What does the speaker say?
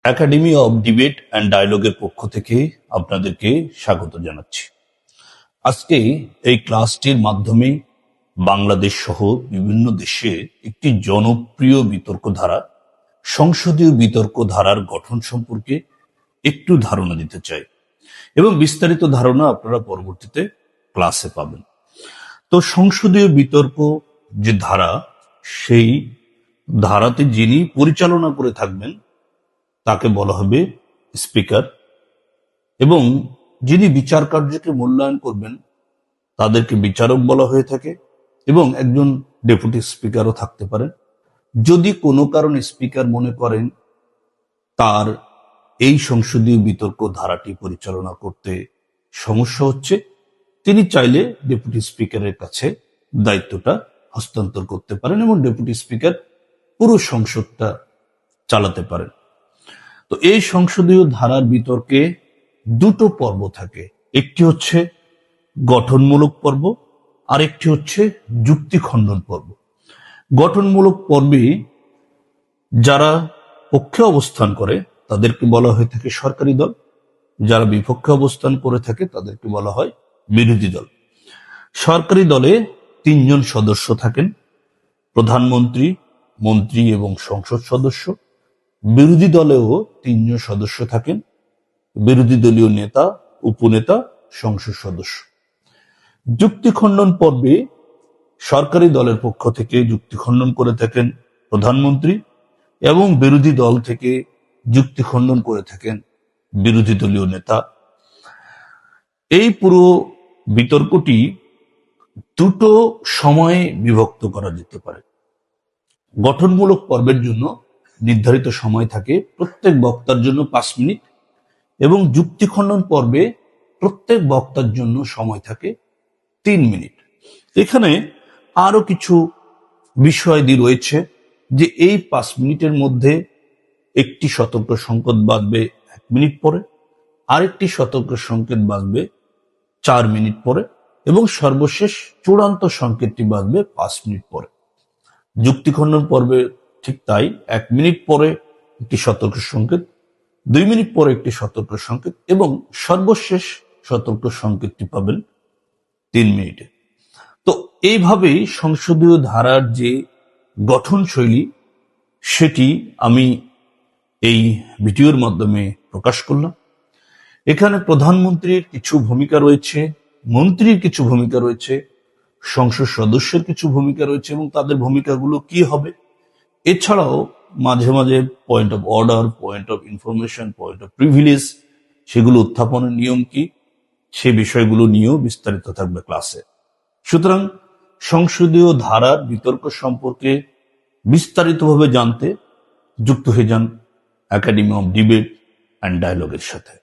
Academy of debate and ডায়ালগের পক্ষ থেকে আপনাদেরকে স্বাগত জানাচ্ছি। আজকে এই ক্লাসটির মাধ্যমে বাংলাদেশ সহ বিভিন্ন দেশে একটি জনপ্রিয় বিতর্ক ধারা, সংসদীয় বিতর্ক ধারার গঠন সম্পর্কে একটু ধারণা দিতে চাই এবং বিস্তারিত ধারণা আপনারা পরবর্তীতে ক্লাসে পাবেন। তো সংসদীয় বিতর্ক যে ধারা, সেই ধারাতে যিনি পরিচালনা করে থাকবেন তাকে বলা হবে স্পিকার, এবং যিনি বিচার কার্যকে মূল্যায়ন করবেন তাদেরকে বিচারক বলা হয়ে থাকে, এবং একজন ডেপুটি স্পিকারও থাকতে পারেন। যদি কোনো কারণে স্পিকার মনে করেন তার এই সংসদীয় বিতর্ক ধারাটি পরিচালনা করতে সমস্যা হচ্ছে, তিনি চাইলে ডেপুটি স্পিকারের কাছে দায়িত্বটা হস্তান্তর করতে পারেন এবং ডেপুটি স্পিকার পুরো সংসদটা চালাতে পারেন। তো এই সংসদীয় ধারার বিতর্কে দুটো পর্ব থাকে, একটি হচ্ছে গঠনমূলক পর্ব আর একটি হচ্ছে যুক্তি খণ্ডন পর্ব। গঠনমূলক পর্বে যারা পক্ষে অবস্থান করে তাদেরকে বলা হয়ে থাকে সরকারি দল, যারা বিপক্ষে অবস্থান করে থাকে তাদেরকে বলা হয় বিরোধী দল। সরকারি দলে 3 জন সদস্য থাকেন, প্রধানমন্ত্রী, মন্ত্রী এবং সংসদ সদস্য। বিরোধী দলেও 3 জন সদস্য থাকেন, বিরোধী দলীয় নেতা, উপনেতা, সংসদ সদস্য। যুক্তি খণ্ডন পর্বে সরকারি দলের পক্ষ থেকে যুক্তি খণ্ডন করে থাকেন প্রধানমন্ত্রী, এবং বিরোধী দল থেকে যুক্তি খণ্ডন করে থাকেন বিরোধী দলীয় নেতা। এই পুরো বিতর্কটি দুটো সময়ে বিভক্ত করা যেতে পারে। গঠনমূলক পর্বের জন্য নির্ধারিত সময় থাকে প্রত্যেক বক্তার জন্য 5 মিনিট, এবং যুক্তি খণ্ডন পর্বে প্রত্যেক বক্তার জন্য সময় থাকে 3 মিনিট। এখানে আরো কিছু বিষয়াদি রয়েছে, যে এই 5 মিনিটের মধ্যে একটি সতর্ক সংকেত বাজবে 1 মিনিট পরে, আরেকটি সতর্ক সংকেত বাজবে 4 মিনিট পরে, এবং সর্বশেষ চূড়ান্ত সংকেতটি বাজবে 5 মিনিট পরে। যুক্তি খণ্ডন পর্বে ঠিক তাই, 1 মিনিট পরে একটি সতর্ক সংকেত, 2 মিনিট পরে একটি সতর্ক সংকেত, এবং সর্বশেষ সতর্ক সংকেতটি পাবেন 3 মিনিটে। তো এইভাবেই সংসদীয় ধারার যে গঠন শৈলী, সেটি আমি এই ভিডিওর মাধ্যমে প্রকাশ করলাম। এখানে প্রধানমন্ত্রীর কিছু ভূমিকা রয়েছে, মন্ত্রীর কিছু ভূমিকা রয়েছে, সংসদ সদস্যের কিছু ভূমিকা রয়েছে, এবং তাদের ভূমিকাগুলো কি হবে। এছাড়াও মাঝে মাঝে point of order, point of information, point of privilege, সেগুলো উত্থাপনের নিয়ম কি, সে বিষয়গুলো নিয়েও বিস্তারিত থাকবে ক্লাসে। সুতরাং সংসদীয় ধারার বিতর্ক সম্পর্কে বিস্তারিতভাবে জানতে যুক্ত হয়ে যান একাডেমি অব ডিবেট অ্যান্ড ডায়ালগের সাথে।